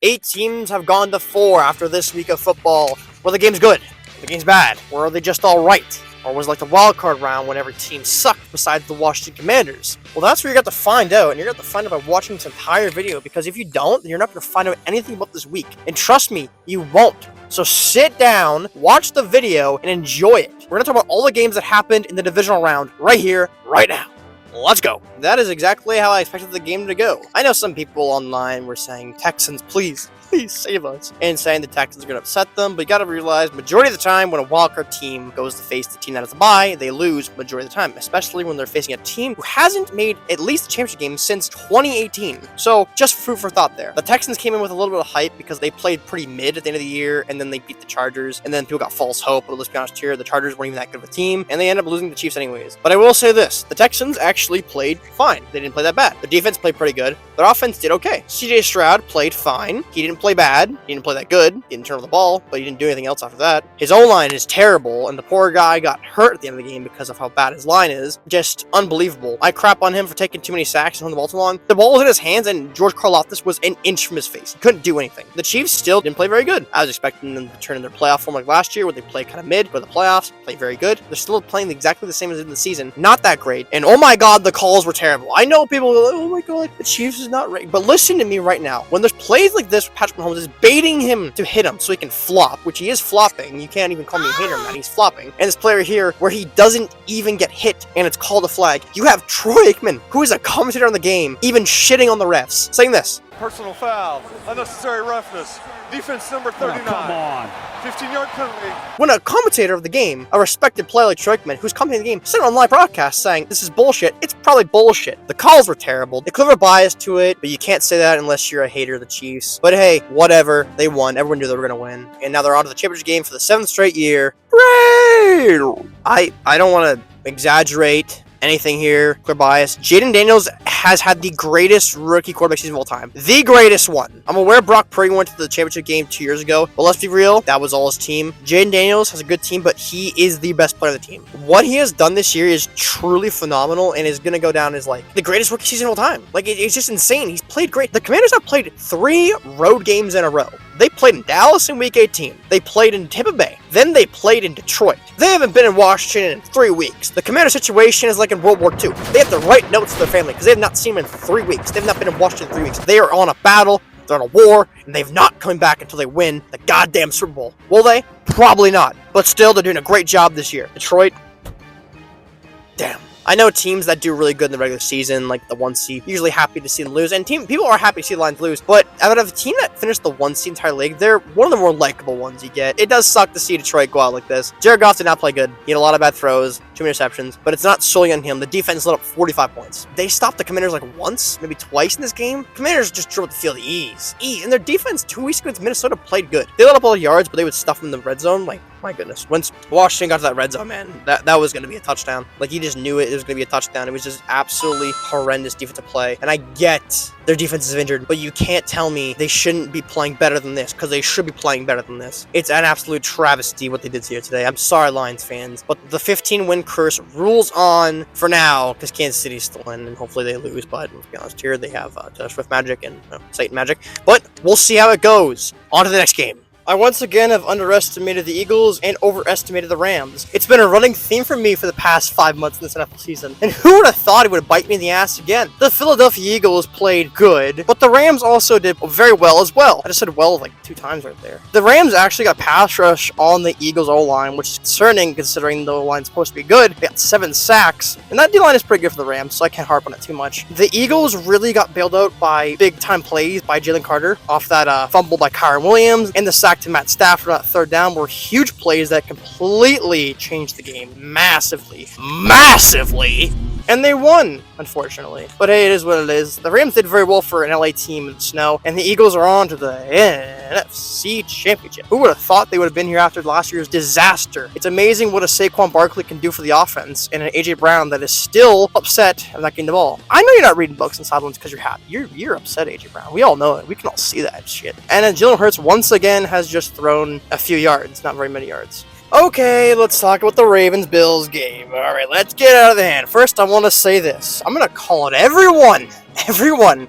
8 teams have gone to 4 after this week of football. Were the games good? The game's bad? Or are they just alright? Or was it like the wild card round when every team sucked besides the Washington Commanders? Well, that's where you got to find out, and you're going to find out by watching this entire video, because if you don't, then you're not going to find out anything about this week. And trust me, you won't. So sit down, watch the video, and enjoy it. We're going to talk about all the games that happened in the divisional round right here, right now. Let's go. That is exactly how I expected the game to go. I know some people online were saying, Texans, please save us, and saying the Texans are going to upset them, but you got to realize majority of the time when a wildcard team goes to face the team that has a bye, they lose majority of the time, especially when they're facing a team who hasn't made at least a championship game since 2018. So just food for thought there. The Texans came in with a little bit of hype because they played pretty mid at the end of the year, and then they beat the Chargers, and then people got false hope. But let's be honest here, the Chargers weren't even that good of a team, and they ended up losing the Chiefs anyways. But I will say this, the Texans actually played fine. They didn't play that bad. The defense played pretty good. Their offense did okay. CJ Stroud played fine. He didn't play bad. He didn't play that good. He didn't turn over the ball, but he didn't do anything else after that. His O-line is terrible, and the poor guy got hurt at the end of the game because of how bad his line is. Just unbelievable. I crap on him for taking too many sacks and holding the ball too long. The ball was in his hands, and George Karlaftis was an inch from his face. He couldn't do anything. The Chiefs still didn't play very good. I was expecting them to turn in their playoff form like last year, where they play kind of mid, but the playoffs play very good. They're still playing exactly the same as in the season. Not that great. And oh my god, the calls were terrible. I know people go, oh my god, the Chiefs is not right. But listen to me right now. When there's plays like this, Patrick Mahomes is baiting him to hit him so he can flop, which he is flopping. You can't even call me a hater on that. He's flopping. And this player here, where he doesn't even get hit, and it's called a flag. You have Troy Aikman, who is a commentator on the game, even shitting on the refs, saying this. Personal foul, unnecessary roughness, defense number 39. Oh, come on. 15-yard penalty. When a commentator of the game, a respected player like Troy Aikman, who's commentating the game, said on live broadcast saying, this is bullshit, it's probably bullshit. The calls were terrible. They could have a bias to it, but you can't say that unless you're a hater of the Chiefs. But hey, whatever. They won. Everyone knew they were going to win. And now they're on to the championship game for the 7th straight year. Hooray! I don't want to exaggerate anything here, clear bias. Jaden Daniels has had the greatest rookie quarterback season of all time. The greatest one. I'm aware Brock Purdy went to the championship game 2 years ago, but let's be real, that was all his team. Jaden Daniels has a good team, but he is the best player of the team. What he has done this year is truly phenomenal and is going to go down as like the greatest rookie season of all time. Like, it's just insane. He's played great. The Commanders have played 3 road games in a row. They played in Dallas in Week 18. They played in Tampa Bay. Then they played in Detroit. They haven't been in Washington in 3 weeks. The Commander situation is like in World War II. They have to write notes to their family because they have not seen them in 3 weeks. They've not been in Washington in 3 weeks. They are on a battle. They're on a war, and they've not come back until they win the goddamn Super Bowl. Will they? Probably not. But still, they're doing a great job this year. Detroit, damn. I know teams that do really good in the regular season, like the 1 seed, usually happy to see them lose, and people are happy to see the Lions lose, but out of a team that finished the 1 seed entire league, they're one of the more likable ones you get. It does suck to see Detroit go out like this. Jared Goff did not play good. He had a lot of bad throws, too many interceptions, but it's not solely on him. The defense let up 45 points. They stopped the Commanders like once, maybe twice in this game. Commanders just drove the field ease. And their defense 2 weeks ago against Minnesota played good. They let up all the yards, but they would stuff them in the red zone. Like, my goodness. Once Washington got to that red zone, man, that was going to be a touchdown. Like, you just knew it was going to be a touchdown. It was just absolutely horrendous defensive play. And I get their defense is injured, but you can't tell me they shouldn't be playing better than this, because they should be playing better than this. It's an absolute travesty what they did here today. I'm sorry, Lions fans, but the 15-win curse rules on for now, because Kansas City's still in, and hopefully they lose, but let's be honest here, they have Swift Magic and Satan Magic. But we'll see how it goes. On to the next game. I once again have underestimated the Eagles and overestimated the Rams. It's been a running theme for me for the past 5 months in this NFL season. And who would have thought it would bite me in the ass again? The Philadelphia Eagles played good, but the Rams also did very well as well. I just said well like 2 times right there. The Rams actually got pass rush on the Eagles O-line, which is concerning considering the O-line's supposed to be good. They got 7 sacks, and that D-line is pretty good for the Rams, so I can't harp on it too much. The Eagles really got bailed out by big-time plays by Jalen Carter off that fumble by Kyron Williams, and the sack to Matt Stafford on that 3rd down were huge plays that completely changed the game massively. And they won, unfortunately. But hey, it is what it is. The Rams did very well for an LA team in the snow, and the Eagles are on to the NFC Championship. Who would have thought they would have been here after last year's disaster? It's amazing what a Saquon Barkley can do for the offense, and an AJ Brown that is still upset of not getting the ball. I know you're not reading books and sidelines because you're happy. You're upset, AJ Brown. We all know it. We can all see that shit. And then Jalen Hurts once again has just thrown a few yards, not very many yards. Okay, let's talk about the Ravens-Bills game. Alright, let's get out of the hand. First, I want to say this. I'm going to call it everyone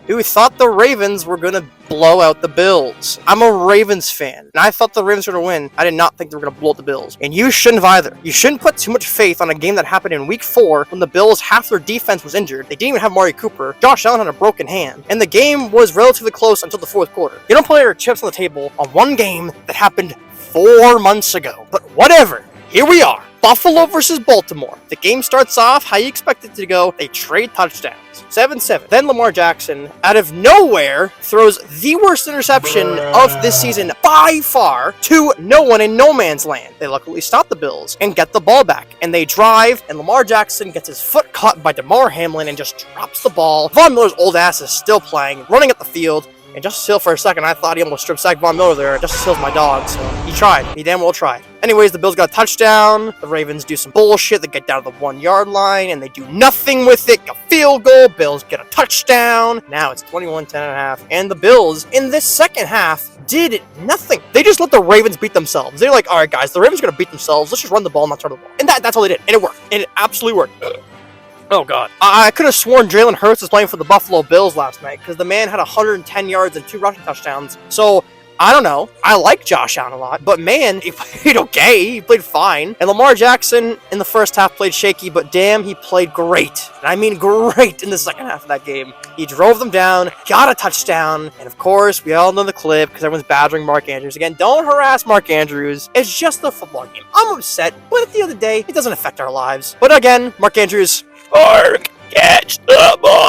who thought the Ravens were going to blow out the Bills. I'm a Ravens fan, and I thought the Ravens were going to win. I did not think they were going to blow out the Bills. And you shouldn't have either. You shouldn't put too much faith on a game that happened in Week 4 when the Bills, half their defense was injured. They didn't even have Mari Cooper. Josh Allen had a broken hand. And the game was relatively close until the fourth quarter. You don't play your chips on the table on one game that happened 4 months ago. But whatever. Here we are. Buffalo versus Baltimore. The game starts off how you expect it to go. They trade touchdowns. 7-7. Then Lamar Jackson, out of nowhere, throws the worst interception of this season by far to no one in no man's land. They luckily stop the Bills and get the ball back. And they drive, and Lamar Jackson gets his foot caught by DeMar Hamlin and just drops the ball. Von Miller's old ass is still playing, running up the field. And Justice Hill, for a second, I thought he almost strip sacked Von Miller there. Justice Hill's my dog, so he tried. He damn well tried. Anyways, the Bills got a touchdown. The Ravens do some bullshit. They get down to the 1-yard line, and they do nothing with it. A field goal. Bills get a touchdown. Now it's 21-10.5. And the Bills, in this second half, did nothing. They just let the Ravens beat themselves. They're like, all right, guys, the Ravens are going to beat themselves. Let's just run the ball and not turn the ball. And that's all they did. And it worked. And it absolutely worked. Oh, God. I could have sworn Jalen Hurts was playing for the Buffalo Bills last night because the man had 110 yards and 2 rushing touchdowns. So, I don't know. I like Josh Allen a lot. But, man, he played okay. He played fine. And Lamar Jackson in the first half played shaky, but damn, he played great. And I mean great in the second half of that game. He drove them down, got a touchdown, and, of course, we all know the clip because everyone's badgering Mark Andrews. Again, don't harass Mark Andrews. It's just a football game. I'm upset, but at the end of the day, it doesn't affect our lives. But, again, Mark Andrews... catch the ball!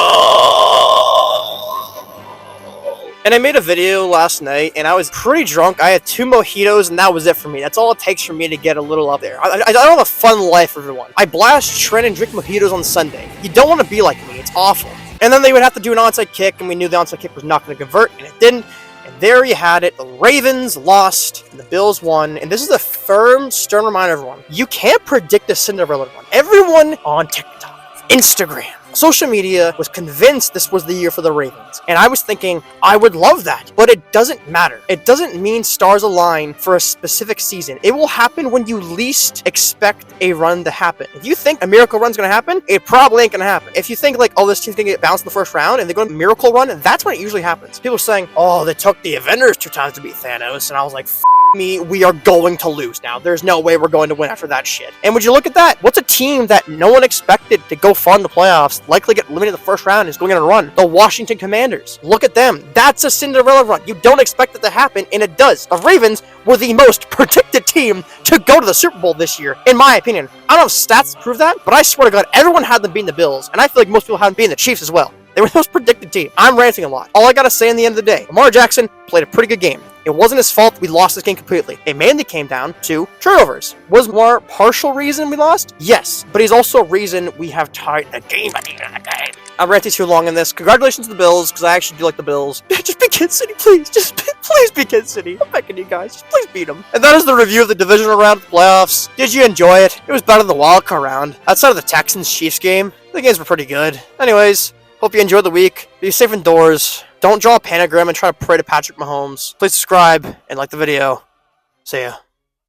And I made a video last night, and I was pretty drunk. I had 2 mojitos, and that was it for me. That's all it takes for me to get a little up there. I don't have a fun life, everyone. I blast, trend, and drink mojitos on Sunday. You don't want to be like me. It's awful. And then they would have to do an onside kick, and we knew the onside kick was not going to convert, and it didn't. And there you had it. The Ravens lost, and the Bills won. And this is a firm, stern reminder, everyone. You can't predict a Cinderella run. Everyone on TikTok, Instagram, social media was convinced this was the year for the Ravens. And I was thinking, I would love that. But it doesn't matter. It doesn't mean stars align for a specific season. It will happen when you least expect a run to happen. If you think a miracle run's going to happen, it probably ain't going to happen. If you think like, oh, this team's going to get bounced in the first round and they're going to miracle run, that's when it usually happens. People are saying, oh, they took the Avengers 2 times to beat Thanos. And I was like, me, we are going to lose now. There's no way we're going to win after that shit. And would you look at that? What's a team that no one expected to go far in the playoffs, likely get eliminated in the first round, is going on a run? The Washington Commanders. Look at them. That's a Cinderella run. You don't expect it to happen, and it does. The Ravens were the most predicted team to go to the Super Bowl this year, in my opinion. I don't have stats to prove that, but I swear to God, everyone had them beating the Bills, and I feel like most people had them beating the Chiefs as well. They were the most predicted team. I'm ranting a lot. All I gotta say in the end of the day, Lamar Jackson played a pretty good game. It wasn't his fault we lost this game completely. It mainly came down to turnovers. Was more partial reason we lost? Yes. But he's also a reason we have tied the game at the end of the game. I'm ranting too long in this. Congratulations to the Bills, because I actually do like the Bills. Just beat Kansas City, please. Please beat Kansas City. I'm begging you guys. Just please beat them. And that is the review of the divisional round of the playoffs. Did you enjoy it? It was better than the wild card round. Outside of the Texans-Chiefs game, the games were pretty good. Anyways, hope you enjoyed the week. Be safe indoors. Don't draw a pentagram and try to pray to Patrick Mahomes. Please subscribe and like the video. See ya.